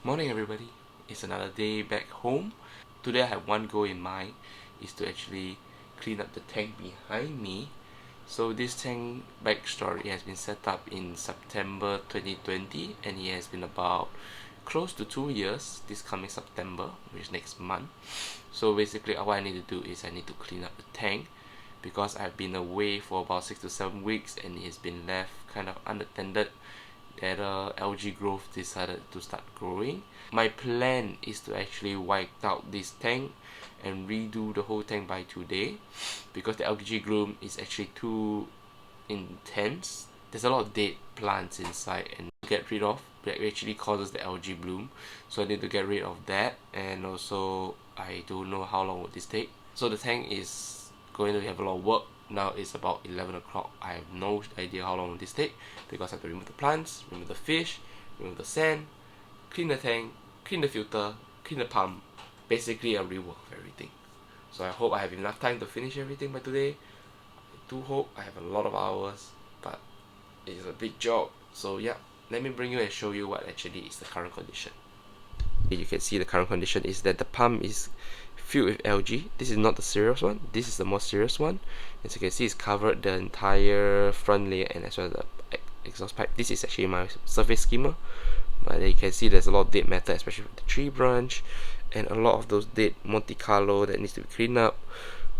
Morning everybody, it's another day back home. Today I have one goal in mind, is to actually clean up the tank behind me. So this tank backstory has been set up in September 2020 and it has been about close to 2 years this coming September, which is next month. So basically what I need to do is I need to clean up the tank because I've been away for about 6 to 7 weeks and it has been left kind of unattended that algae growth decided to start growing. My plan is to actually wipe out this tank and redo the whole tank by today because the algae bloom is actually too intense. There's a lot of dead plants inside and to get rid of that actually causes the algae bloom, so I need to get rid of that. And also I don't know how long will this take, so the tank is going to have a lot of work. Now it's about 11 o'clock. I have no idea how long will this take because I have to remove the plants, remove the fish, remove the sand, clean the tank, clean the filter, clean the pump, basically a rework of everything. So I hope I have enough time to finish everything by today. I do hope I have a lot of hours, but it is a big job. So yeah, let me bring you and show you what actually is the current condition. You can see the current condition is that the pump is filled with algae. This is not the serious one, this is the more serious one. As you can see, it's covered the entire front layer and as well as the exhaust pipe. This is actually my surface skimmer, but you can see there's a lot of dead matter, especially with the tree branch and a lot of those dead Monte Carlo that needs to be cleaned up,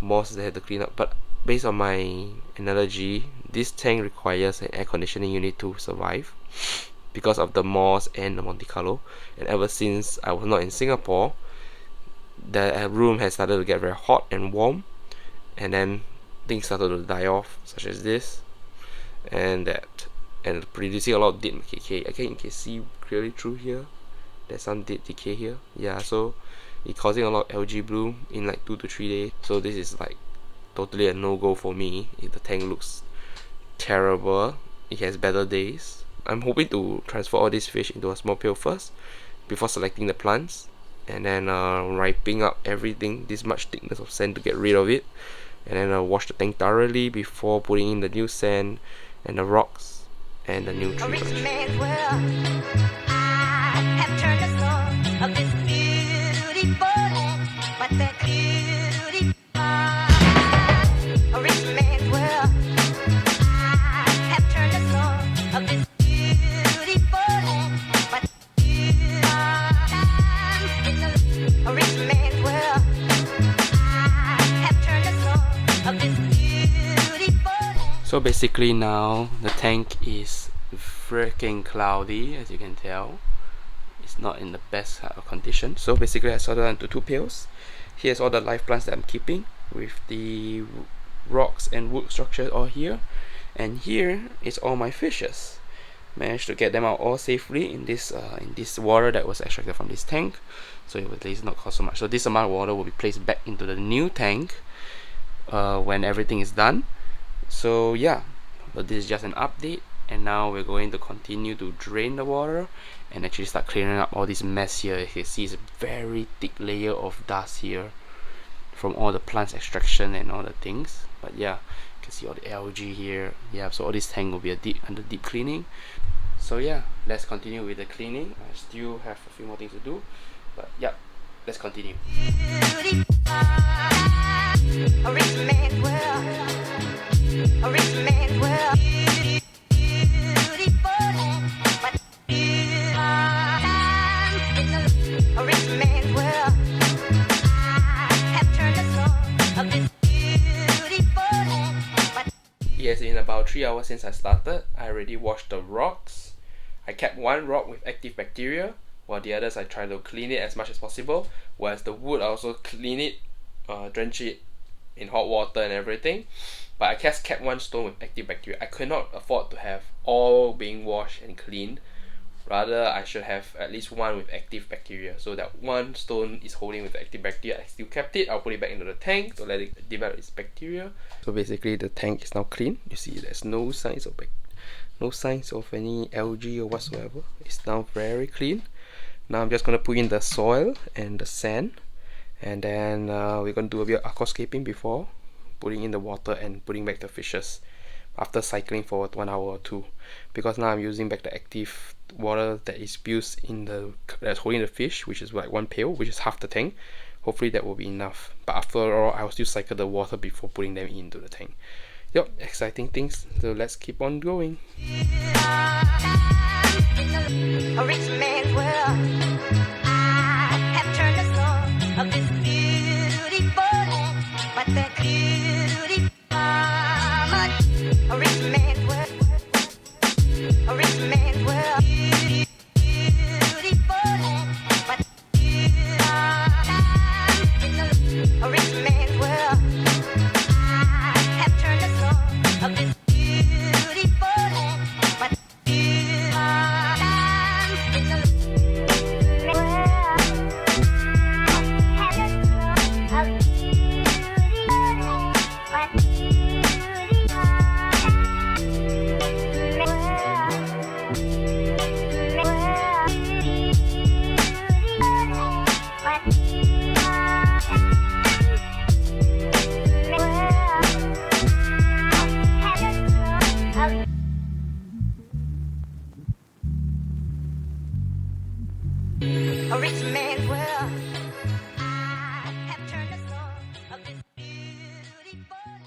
moss that I have to clean up. But based on my analogy, this tank requires an air conditioning unit to survive because of the moss and the Monte Carlo. And ever since I was not in Singapore, the room has started to get very hot and warm, and then things started to die off, such as this and that, and producing a lot of dead decay. Again, you can see clearly through here there's some dead decay here. Yeah, so it's causing a lot of algae bloom in like 2 to 3 days. So this is like totally a no-go for me. The tank looks terrible. It has better days. I'm hoping to transfer all these fish into a small pail first before selecting the plants, and then ripping up everything, this much thickness of sand, to get rid of it, and then wash the tank thoroughly before putting in the new sand and the rocks and the new tree So basically now the tank is freaking cloudy, as you can tell. It's not in the best condition. So basically I sorted it into 2 pails. Here's all the live plants that I'm keeping with the rocks and wood structure all here, and here is all my fishes. Managed to get them out all safely in this water that was extracted from this tank, so it will at least not cost so much. So this amount of water will be placed back into the new tank when everything is done. So yeah, but this is just an update, and now we're going to continue to drain the water and actually start cleaning up all this mess here. You can see it's a very thick layer of dust here from all the plants extraction and all the things. But yeah, you can see all the algae here. Yeah, so all this tank will be under deep cleaning. So yeah, let's continue with the cleaning. I still have a few more things to do, but yeah, let's continue. Yes, in about 3 hours since I started, I already washed the rocks. I kept one rock with active bacteria, while the others I try to clean it as much as possible. Whereas the wood I also clean it, drench it in hot water and everything. But I just kept one stone with active bacteria. I could not afford to have all being washed and cleaned. Rather, I should have at least one with active bacteria. So that one stone is holding with active bacteria. I still kept it. I'll put it back into the tank to let it develop its bacteria. So basically the tank is now clean. You see there's no signs of any algae or whatsoever. It's now very clean. Now I'm just going to put in the soil and the sand, and then we're going to do a bit of aquascaping before putting in the water and putting back the fishes. after cycling for 1 hour or two, because now I'm using back the active water that is used in that's holding the fish, which is like 1 pail, which is half the tank. Hopefully that will be enough, but after all I will still cycle the water before putting them into the tank. Yep, exciting things, so let's keep on going. A rich man's world. I have turned the soul of this beautiful land, but the beauty a rich man's world. A rich man's world. Beautiful land, but a rich man's world. I have turned the soul of this beautiful land, but a rich man's world. I have turned the soul of this beautiful land.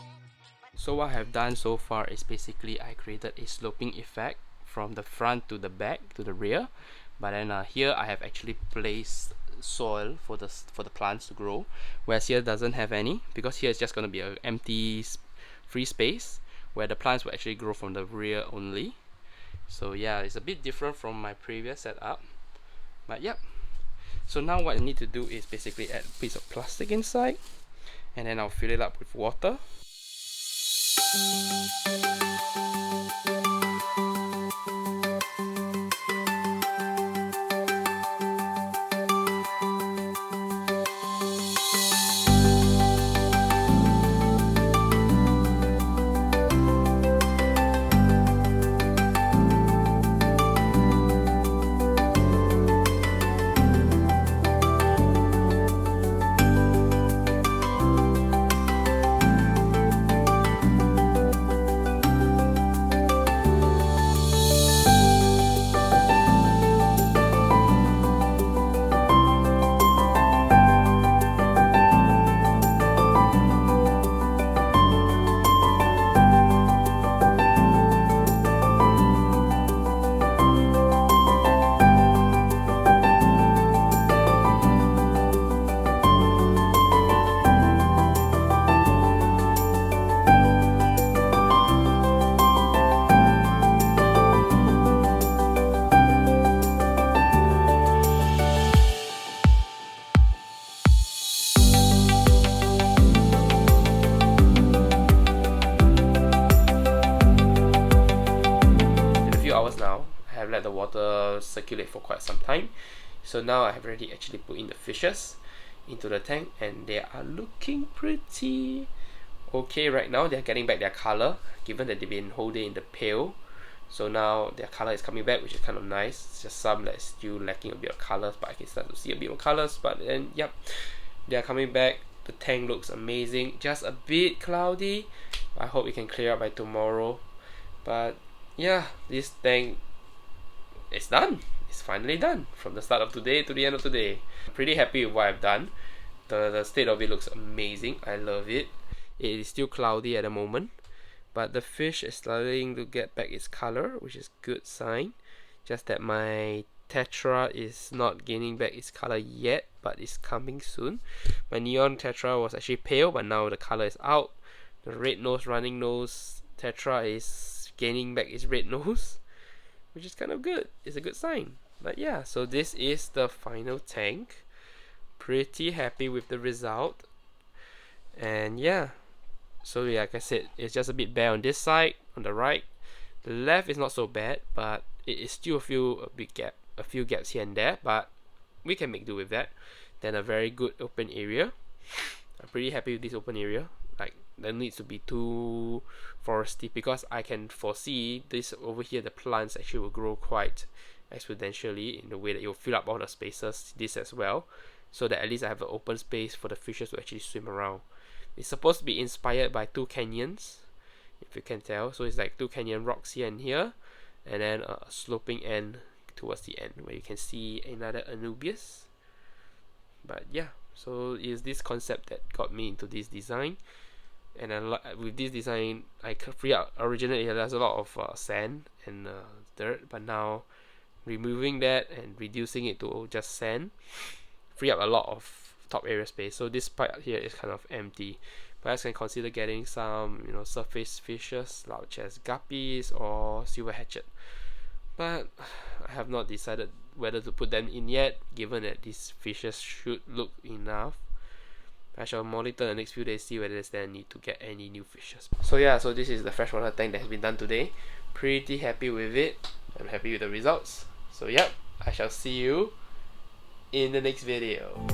So what I have done so far is basically I created a sloping effect from the front to the back to the rear, but then here I have actually placed soil for the plants to grow, whereas here doesn't have any, because here it's just going to be an empty free space where the plants will actually grow from the rear only. So yeah, it's a bit different from my previous setup, but yep. So now what I need to do is basically add a piece of plastic inside, and then I'll fill it up with water. Now I have let the water circulate for quite some time, so now I have already actually put in the fishes into the tank, and they are looking pretty okay right now. They're getting back their color, given that they've been holding in the pail. So now their color is coming back, which is kind of nice. It's just some that's still lacking a bit of colors, but I can start to see a bit more colors. But then yep, they are coming back. The tank looks amazing, just a bit cloudy. I hope it can clear up by tomorrow. But yeah, this tank is done. It's finally done from the start of today to the end of today. I'm pretty happy with what I've done. The state of it looks amazing. I love it. It is still cloudy at the moment, but the fish is starting to get back its color, which is good sign. Just that my tetra is not gaining back its color yet, but it's coming soon. My neon tetra was actually pale, but now the color is out. The red nose, running nose tetra is gaining back its red nose, which is kind of good. It's a good sign. But yeah, so this is the final tank. Pretty happy with the result. And yeah, so yeah, like I said, it's just a bit bare on this side, on the right. The left is not so bad, but it is still a few gaps here and there, but we can make do with that. Then a very good open area. I'm pretty happy with this open area. Like, there needs to be too foresty, because I can foresee this over here, the plants actually will grow quite exponentially in the way that it will fill up all the spaces, this as well, so that at least I have an open space for the fishes to actually swim around. It's supposed to be inspired by two canyons if you can tell. So it's like 2 canyon rocks here and here, and then a sloping end towards the end where you can see another Anubias. But yeah, so it's this concept that got me into this design. And with this design, I free up. Originally there's a lot of sand and dirt, but now removing that and reducing it to just sand free up a lot of top area space. So this part here is kind of empty. Perhaps can consider getting some, surface fishes such as guppies or silver hatchet. But I have not decided whether to put them in yet, given that these fishes should look enough. I shall monitor the next few days, see whether there's any need to get any new fishes. So yeah, so this is the freshwater tank that has been done today. Pretty happy with it. I'm happy with the results. So yep, I shall see you in the next video.